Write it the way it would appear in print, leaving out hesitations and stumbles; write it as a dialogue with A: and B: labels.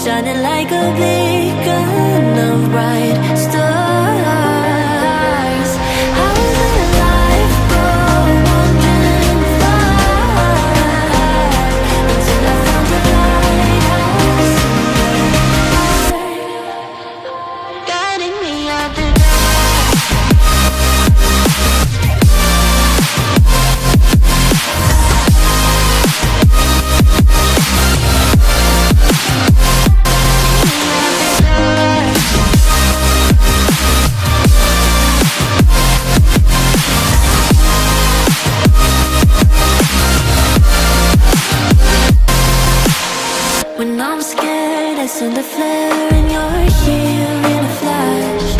A: shining like a beacon of bright stars. I was living life for wondering far until I found a lighthouse guiding me out the when I'm scared, I send a flare and you're here in a flash.